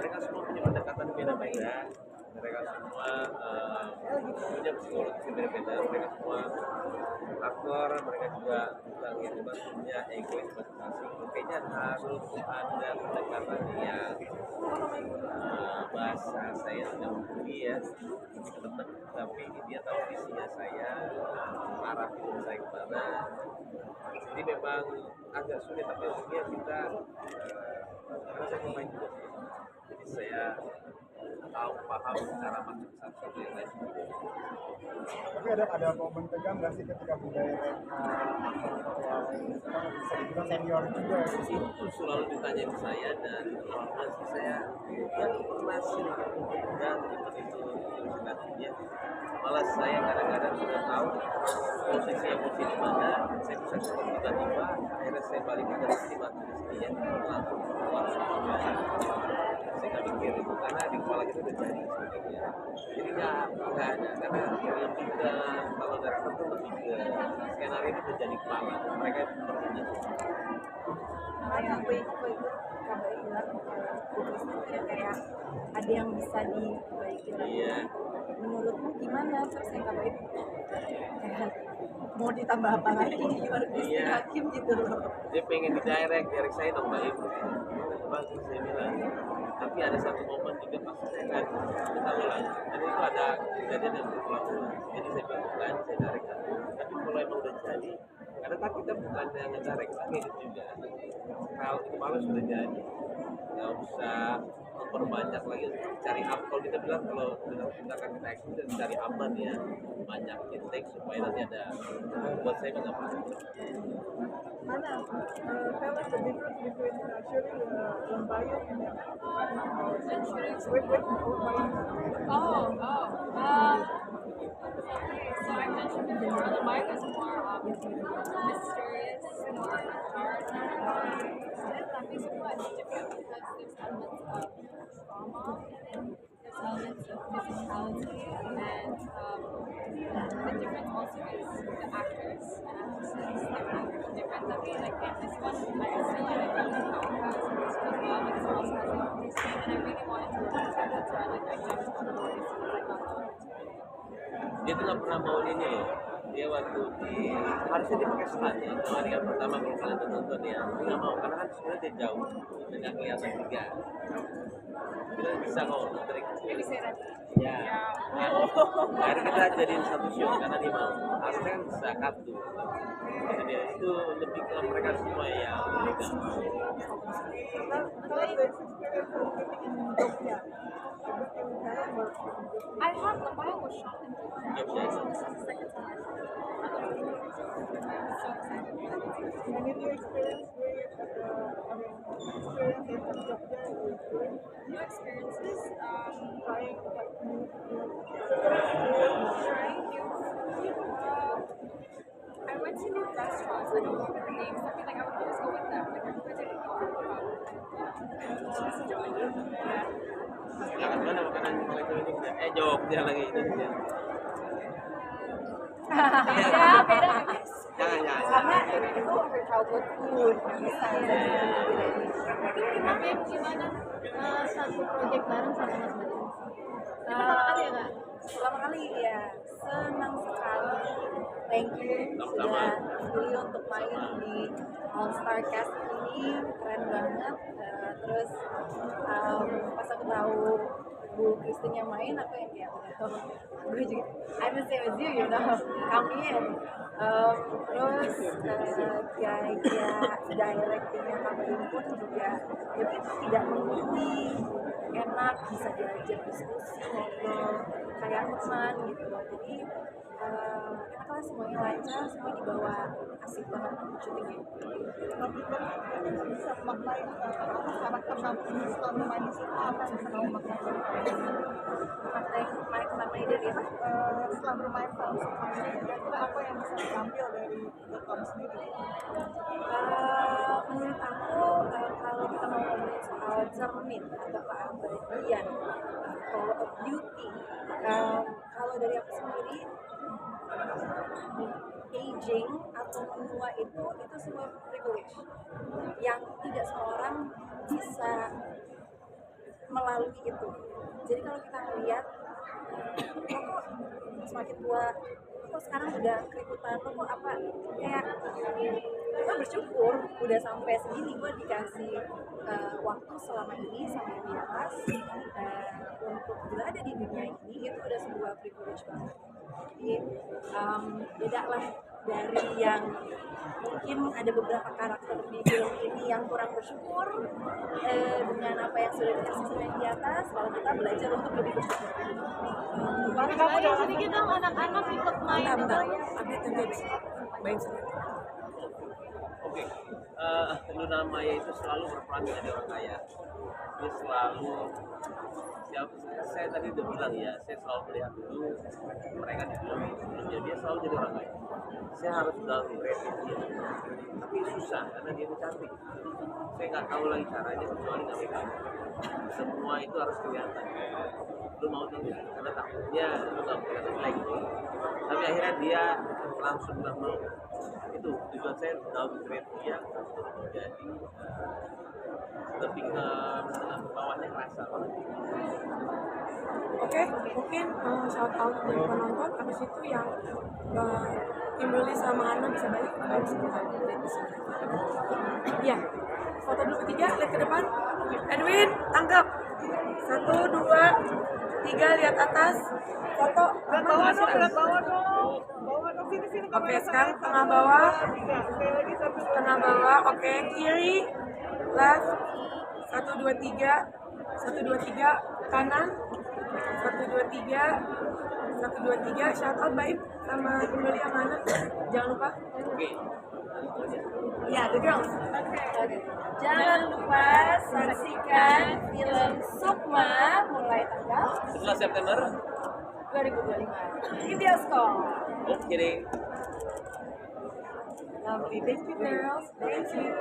mereka semua punya pendekatan beda-beda, mereka semua punya psikologis yang beda-beda, mereka semua aktor, mereka juga bilang yang punya egois masing-masing. Kayaknya harus ada pendekatan yang bahasa saya tidak mumpuni ya, teman, tapi dia tahu visinya saya, arah film saya kemana. Jadi memang agak sulit, tapi untungnya kita karena saya pemain juga, jadi saya tahu paham cara masuk satu yang lain. Tapi ada momen tegang nggak sih ketika mendirect aktor yang bisa dibilang senior juga? Itu selalu ditanya ke saya dan masih saya yang pernah sih dan itu nantinya malah saya kadang-kadang sudah tahu posisi emosi di mana, saya bisa stop tiba-tiba, akhirnya saya balik ke sini dia langsung keluar semua. Saya nggak mikir itu karena di kepala kita udah jadi sebetulnya. Jadi nggak ada karena lebih ke kalau director tuh lebih ke skenario itu udah jadi kepala, mereka itu berpunya Karena gue bilang tulis itu ya kayak ada yang bisa dibaikin lagi. Iya. Menurutmu gimana? Terus yang kabar itu kayak mau ditambah apa lagi? Gimana Iya. hakim gitu loh. Dia pengen direct saya dong Mbak Ibu. Bagus saya bilang. Tapi ada satu momen juga pas saya kan kita ulang. Jadi itu ada kejadian yang berulang-ulang. Jadi saya bilang bukan saya direct. Tapi kalau emang udah jadi, karena kan kita bukan yang ngedirect, kita ngedit juga. Kalau itu malu sudah jadi, nggak usah memperbanyak lagi cari aman. Kalau kita bilang kalau kita akan kita action dan cari aman ya, banyak intake supaya nanti ada. Buat saya nggak apa-apa. Mana? Tell us the difference between shooting Lambayo and And shooting. with Oh. Okay, so I mentioned before, the mic is more mysterious, more hard. Tapi semua is different because there's elements of trauma in it, there's elements of physicality, and the difference also is the actors and actresses. They're different. Tapi like in this one, I feel like I really know how to do as well because it also has a lot of and I really wanted to work with that. That's why like I jumped on board as soon as I got the opportunity. Dia tuh nggak pernah mau ini loh. Dia waktu di harusnya dia pakai stand ya. Kemarin yang pertama kalau kalian tuh nonton ya, dia nggak mau karena kan sebenarnya dia jauh dan nggak kelihatan juga. Kita bisa kok trik. Maybe say that. Ya. Nah, akhirnya kita jadiin satu show karena dia mau. Harusnya kan bisa kartu. Jadi dia itu lebih ke mereka semua yang nggak mau. Tell us the experience of shooting in Jogja. Everything kind of works. I have the bio was shot in Jogja, so this is the second time I shot it. I'm so excited. And in your experience with experience in Jogja is good. New experiences, Trying like new trying new food. I went to new restaurants. I don't remember the names. I feel like I would always go with them. Like everybody didn't go. Just enjoying it. Yeah. Makan mana makanan kalau itu ini? Jogja lagi Indonesia. Beda. Jangan. Karena itu childhood food bisa ya. Tapi gimana satu project bareng sama Mas Bayu? Pertama kali ya Kak? Pertama kali ya, senang sekali. Thank you sudah pilih untuk main di All Star Cast ini, keren banget. Terus pas aku tahu Bu Christine yang main, aku yang kayak gue juga I'm the same as you know, come in. Terus gaya directingnya Kak ini pun juga ya itu tidak mengerti, enak, bisa diajak diskusi, ngobrol kayak teman gitu loh. Jadi enak lah, semuanya lancar, semua dibawa asik banget syutingnya. bisa maknai karakter kamu ini setelah bermain di situ apa yang bisa kamu maknai? Maknai dari apa? Setelah bermain film sama ini, kira-kira apa yang bisa diambil dari kamu sendiri? Menurut aku kalau kita mau ngomongin soal cermin atau keabadian, power of beauty, kalau dari aku sendiri aging atau menua itu semua privilege yang tidak semua orang bisa melalui itu. Jadi kalau kita melihat kok semakin tua, kok sekarang udah keributan, kok apa, kayak gue bersyukur udah sampai segini, gue dikasih waktu selama ini sama yang di atas untuk berada di dunia ini, itu udah sebuah privilege banget. Jadi beda lah dari yang mungkin ada beberapa karakter di film ini yang kurang bersyukur dengan apa yang sudah dikasih sama yang di atas, kalau kita belajar untuk lebih bersyukur. Bayang sedikit dong anak-anak ikut main Bentar, itu. update nanti abis ini. Bayang sedikit. Oke, Luna Maya itu selalu berperan menjadi orang kaya. Dia selalu, saya tadi udah bilang ya, saya selalu melihat dulu mereka di film sebelumnya, dia selalu jadi orang kaya. Saya harus downgrade dia, tapi susah karena dia itu cantik. Saya nggak tahu lagi caranya kecuali nggak pegang. Semua itu harus kelihatan. Lu mau tidak? Karena takutnya lu nggak kelihatan lagi. Tapi akhirnya dia langsung nggak mau. Itu tujuan saya downgrade dia untuk menjadi lebih ke bawahnya kerasa. Oke, mungkin shout out dari penonton. Habis itu yang Kimberly sama Ana bisa balik. Iya, foto dulu bertiga, lihat ke depan. Edwin, tangkap. 1, 2, 3, lihat atas. Foto. Lihat bawah dong, lihat bawah dong. Bawah dong, sini sini. Oke, sekarang tengah bawah. Sekali lagi 1, 2, Tengah bawah, oke. Kiri, left. 1, 2, 3. 1, 2, 3. Kanan. 1, 2, 3. 1, 2, 3. Shout out baik sama Kimberly sama Ana. Jangan lupa. Oke. Ya, The Girls. Oke. Jangan lupa saksikan film Sukma mulai tanggal 11 September. 2025 di bioskop. Oke deh. Lovely, thank you girls. Thank you.